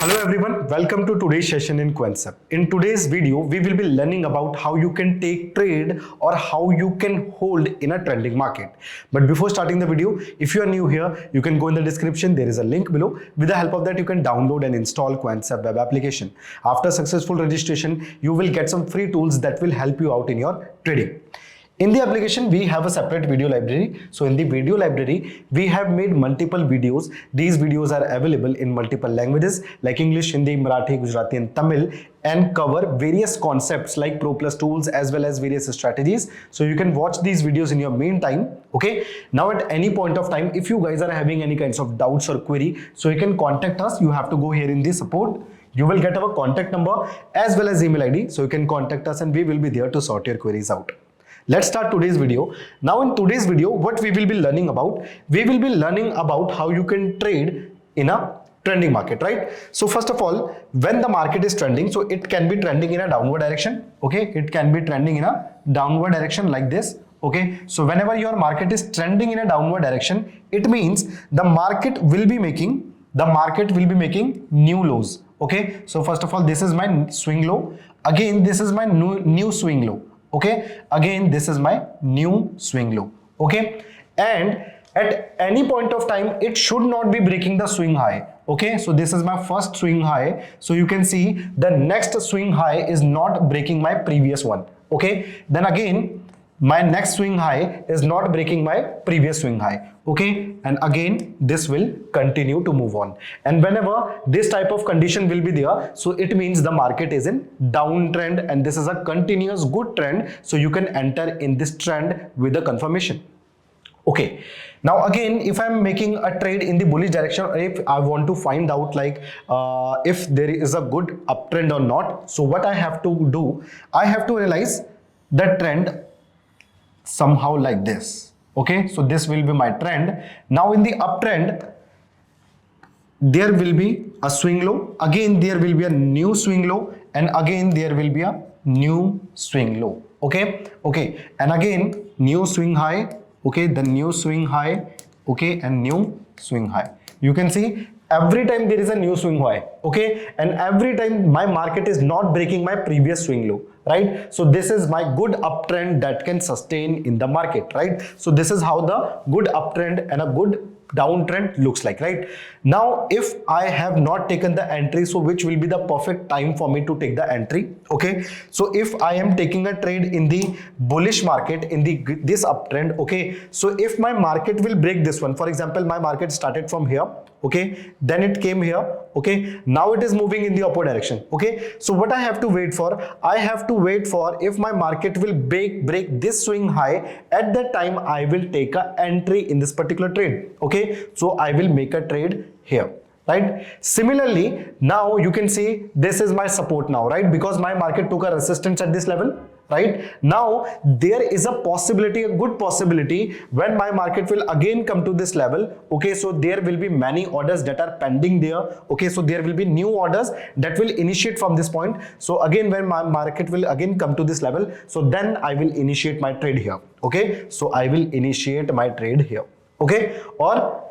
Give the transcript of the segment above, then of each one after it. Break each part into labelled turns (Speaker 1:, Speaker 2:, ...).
Speaker 1: Hello everyone, welcome to today's session in Quantsapp. In today's video, we will be learning about how you can take trade or how you can hold in a trending market. But before starting the video, if you are new here, you can go in the description. There is a link below. With the help of that, you can download and install Quantsapp web application. After successful registration, you will get some free tools that will help you out in your trading. In the application, we have a separate video library. So in the video library, we have made multiple videos. These videos are available in multiple languages like English, Hindi, Marathi, Gujarati and Tamil, and cover various concepts like Pro Plus tools as well as various strategies. So you can watch these videos in your main time. Okay. Now at any point of time, if you guys are having any kinds of doubts or query, so you can contact us. You have to go here in the support. You will get our contact number as well as email ID. So you can contact us and we will be there to sort your queries out. Let's start today's video. Now in today's video, what we will be learning about? We will be learning about how you can trade in a trending market, right? So first of all, when the market is trending, so it can be trending in a downward direction. Okay, it can be trending in a downward direction like this. Okay, so whenever your market is trending in a downward direction, it means the market will be making new lows. Okay, so first of all, this is my swing low. Again, this is my new swing low. Okay, again this is my new swing low. Okay, and at any point of time it should not be breaking the swing high. Okay, so this is my first swing high. So you can see the next swing high is not breaking my previous one. Okay, then again my next swing high is not breaking my previous swing high. Okay, and again this will continue to move on, and whenever this type of condition will be there, so it means the market is in downtrend and this is a continuous good trend, so you can enter in this trend with a confirmation. Okay, now again if I'm making a trade in the bullish direction, or if I want to find out like if there is a good uptrend or not, so what I have to do, I have to realize the trend somehow like this. Okay, so this will be my trend. Now in the uptrend, there will be a swing low, again there will be a new swing low, and again there will be a new swing low. Okay, and again new swing high. Okay, the new swing high. Okay, and new swing high. You can see every time there is a new swing high. Okay, and every time my market is not breaking my previous swing low, right? So this is my good uptrend that can sustain in the market, right? So this is how the good uptrend and a good downtrend looks like, right? Now if I have not taken the entry, so which will be the perfect time for me to take the entry? Okay, so if I am taking a trade in the bullish market in this uptrend, okay, so if my market will break this one, for example my market started from here, okay, then it came here, okay, now it is moving in the upward direction. Okay, so what I have to wait for, I have to wait for if my market will break this swing high, at that time I will take a entry in this particular trade. Okay, so I will make a trade here, right? Similarly, now you can see this is my support now, right? Because my market took a resistance at this level, right? Now there is a possibility, a good possibility, when my market will again come to this level. Okay, so there will be many orders that are pending there. Okay, so there will be new orders that will initiate from this point. So again when my market will again come to this level, so then I will initiate my trade here. Okay, so I will initiate my trade here. Okay, or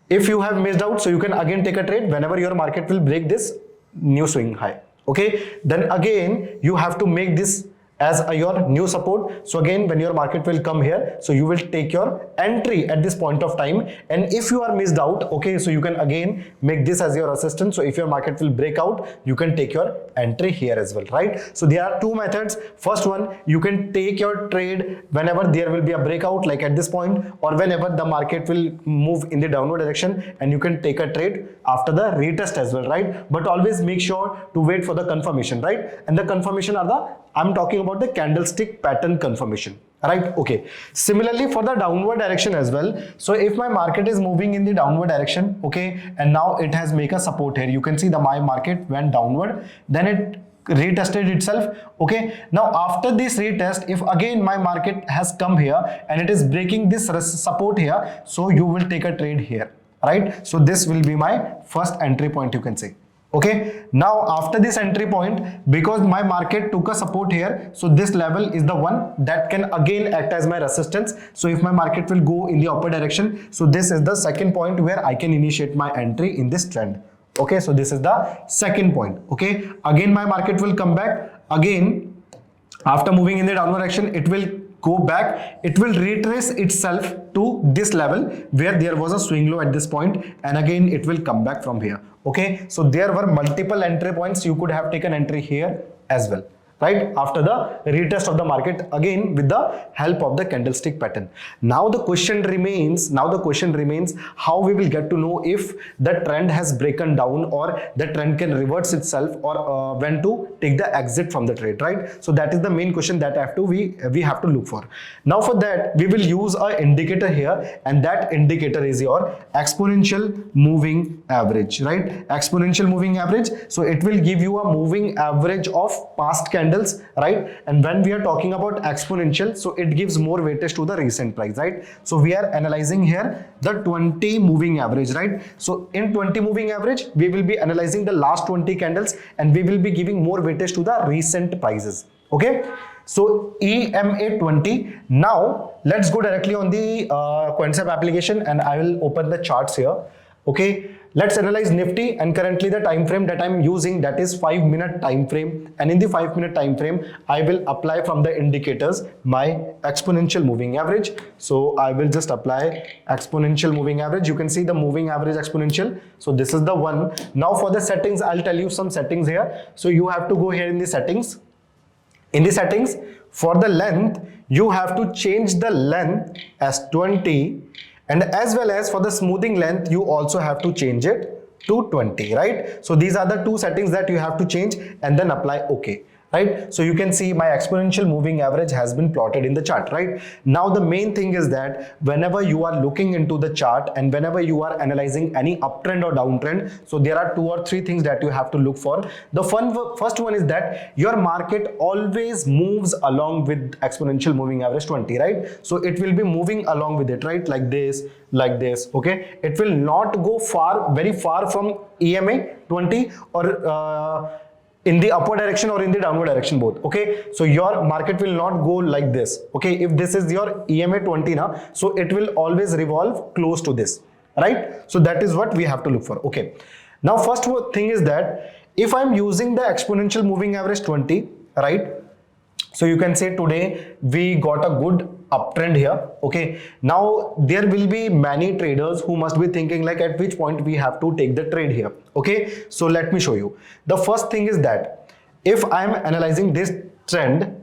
Speaker 1: if you have missed out, so you can again take a trade whenever your market will break this new swing high. Okay, then again you have to make this as your new support. So again when your market will come here, so you will take your entry at this point of time, and if you are missed out, okay, so you can again make this as your resistance. So if your market will break out, you can take your entry here as well, right? So there are two methods. First one, you can take your trade whenever there will be a breakout like at this point, or whenever the market will move in the downward direction, and you can take a trade after the retest as well, right? But always make sure to wait for the confirmation, right? And the confirmation are I'm talking about the candlestick pattern confirmation, right? Okay, similarly for the downward direction as well. So if my market is moving in the downward direction, okay, and now it has make a support here, you can see my market went downward, then it retested itself. Okay, now after this retest, if again my market has come here and it is breaking this support here, so you will take a trade here, right? So this will be my first entry point, you can say. Okay, now after this entry point, because my market took a support here, so this level is the one that can again act as my resistance. So if my market will go in the upper direction, so this is the second point where I can initiate my entry in this trend. Okay, so this is the second point. Okay, again my market will come back again. After moving in the downward direction, it will go back, it will retrace itself to this level where there was a swing low at this point, and again it will come back from here. Okay, so there were multiple entry points. You could have taken entry here as well, right, after the retest of the market, again with the help of the candlestick pattern. Now the question remains how we will get to know if the trend has broken down or the trend can reverse itself, or when to take the exit from the trade, right? So that is the main question that we have to look for. Now for that we will use an indicator here, and that indicator is your exponential moving average, right? Exponential moving average. So it will give you a moving average of past candles, right? And when we are talking about exponential, so it gives more weightage to the recent price, right? So we are analyzing here the 20 moving average, right? So in 20 moving average we will be analyzing the last 20 candles, and we will be giving more weightage to the recent prices. Okay, so EMA 20. Now let's go directly on the Quantsapp application, and I will open the charts here. Okay, let's analyze Nifty, and currently the time frame that I'm using, that is 5-minute time frame, and in the 5-minute time frame I will apply from the indicators my exponential moving average. So I will just apply exponential moving average. You can see the moving average exponential. So this is the one. Now for the settings, I'll tell you some settings here. So you have to go here in the settings. In the settings, for the length, you have to change the length as 20, and as well as for the smoothing length you also have to change it to 20, right? So these are the two settings that you have to change, and then apply OK, right? So you can see my exponential moving average has been plotted in the chart, right? Now the main thing is that whenever you are looking into the chart and whenever you are analyzing any uptrend or downtrend, so there are 2 or 3 things that you have to look for. The first one is that your market always moves along with exponential moving average 20, right? So it will be moving along with it, right? Like this, okay? It will not go very far from EMA 20 or in the upward direction or in the downward direction, both. Okay, so your market will not go like this. Okay, if this is your EMA 20 now, so it will always revolve close to this, right? So that is what we have to look for. Okay, now first thing is that if I'm using the exponential moving average 20, right? So you can say today we got a good uptrend here. Okay, now there will be many traders who must be thinking like at which point we have to take the trade here. Okay, so let me show you. The first thing is that if I am analyzing this trend,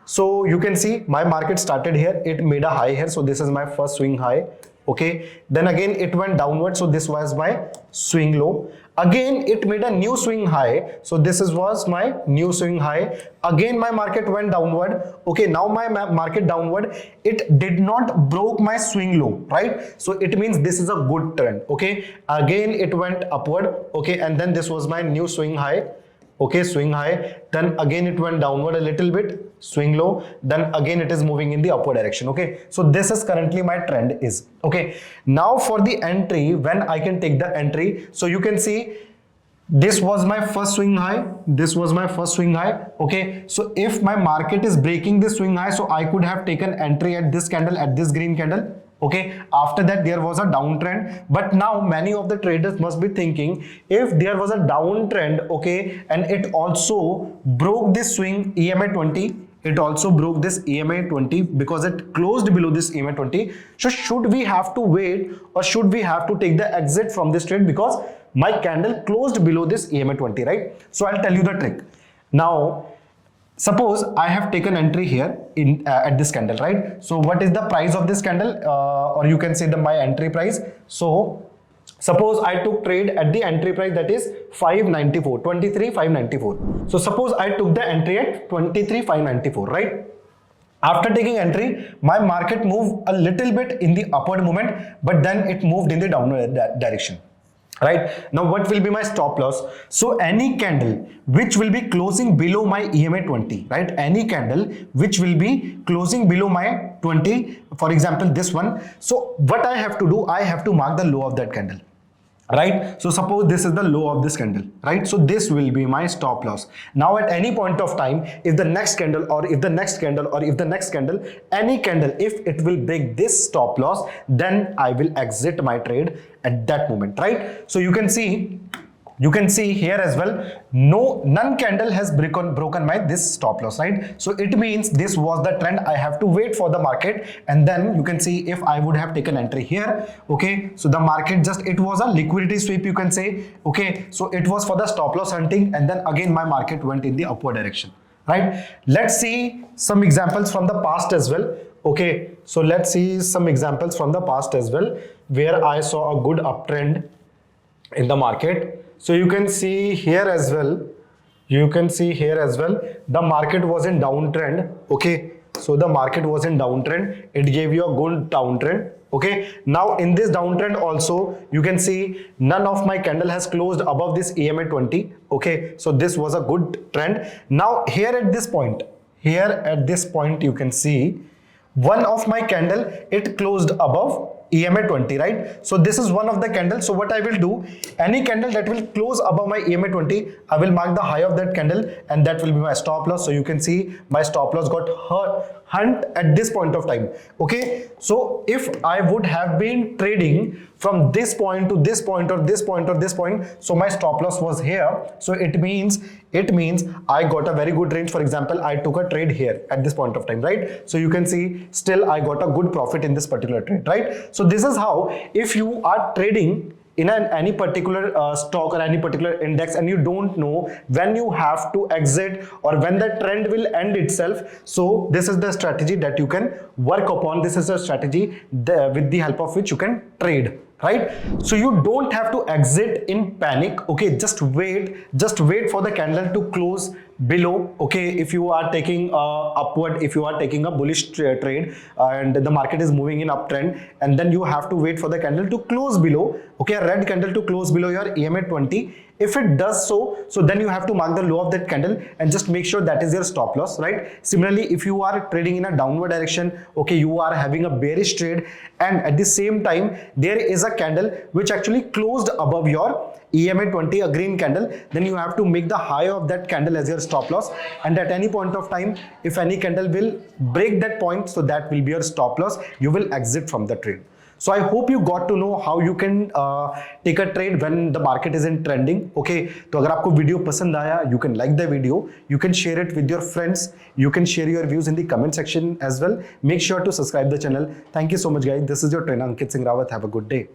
Speaker 1: so you can see my market started here, it made a high here, so this is my first swing high. Okay, then again it went downward, so this was my swing low. Again it made a new swing high, so this was my new swing high. Again my market went downward. Okay, now my market downward, it did not broke my swing low, right? So it means this is a good trend. Okay, again it went upward. Okay, and then this was my new swing high. Okay, swing high, then again it went downward a little bit, swing low, then again it is moving in the upward direction. Okay, so this is currently my trend is. Okay, now for the entry, when I can take the entry, so you can see this was my first swing high, okay, so if my market is breaking this swing high, so I could have taken entry at this candle, at this green candle. Okay, after that there was a downtrend, but now many of the traders must be thinking, if there was a downtrend, okay, and it also broke this swing EMA 20, because it closed below this EMA 20, so should we have to wait or should we have to take the exit from this trade because my candle closed below this EMA 20, right? So I'll tell you the trick. Now suppose I have taken entry here in at this candle, right? So what is the price of this candle, or you can say my entry price? So suppose I took trade at the entry price, that is 23,594. So suppose I took the entry at 23,594, right? After taking entry, my market moved a little bit in the upward movement, but then it moved in the downward direction. Right, now what will be my stop loss? So any candle which will be closing below my EMA 20, right? Any candle which will be closing below my 20, for example this one. So what I have to do, I have to mark the low of that candle. right? So suppose this is the low of this candle, right? So this will be my stop loss. Now at any point of time, if the next candle or if the next candle or if the next candle, any candle, if it will break this stop loss, then I will exit my trade at that moment, right? So you can see here as well, none candle has broken my this stop loss, right? So it means this was the trend. I have to wait for the market, and then you can see if I would have taken entry here, okay, so the market just, it was a liquidity sweep, you can say, okay, so it was for the stop loss hunting, and then again my market went in the upward direction, right? Let's see some examples from the past as well. Okay, so let's see some examples from the past as well where I saw a good uptrend in the market. So you can see here as well, the market was in downtrend. Okay, so the market was in downtrend, it gave you a good downtrend. Okay, now in this downtrend also you can see none of my candle has closed above this EMA 20. Okay, so this was a good trend. Now here at this point you can see one of my candle, it closed above EMA 20, right? So this is one of the candles. So what I will do, any candle that will close above my EMA 20, I will mark the high of that candle, and that will be my stop loss. So you can see my stop loss got hunt at this point of time. Okay, so if I would have been trading from this point to this point or this point or this point, so my stop loss was here. So it means I got a very good range. For example, I took a trade here at this point of time, right? So you can see still I got a good profit in this particular trade, right? So this is how, if you are trading in any particular stock or any particular index and you don't know when you have to exit or when the trend will end itself, so this is the strategy that you can work upon. This is a strategy with the help of which you can trade, right? So you don't have to exit in panic. Okay, just wait for the candle to close below. Okay, if you are taking upward, if you are taking a bullish trade and the market is moving in uptrend, and then you have to wait for the candle to close below, okay, a red candle to close below your EMA 20. If it does so then you have to mark the low of that candle and just make sure that is your stop loss, right? Similarly, if you are trading in a downward direction, okay, you are having a bearish trade, and at the same time there is a candle which actually closed above your EMA 20, a green candle, then you have to make the high of that candle as your stop loss, and at any point of time, if any candle will break that point, so that will be your stop loss. You will exit from the trade. So I hope you got to know how you can take a trade when the market is in trending. Okay, तो अगर आपको video पसंद आया, you can like the video, you can share it with your friends, you can share your views in the comment section as well. Make sure to subscribe the channel. Thank you so much, guys. This is your trainer Ankit Singh Rawat. Have a good day.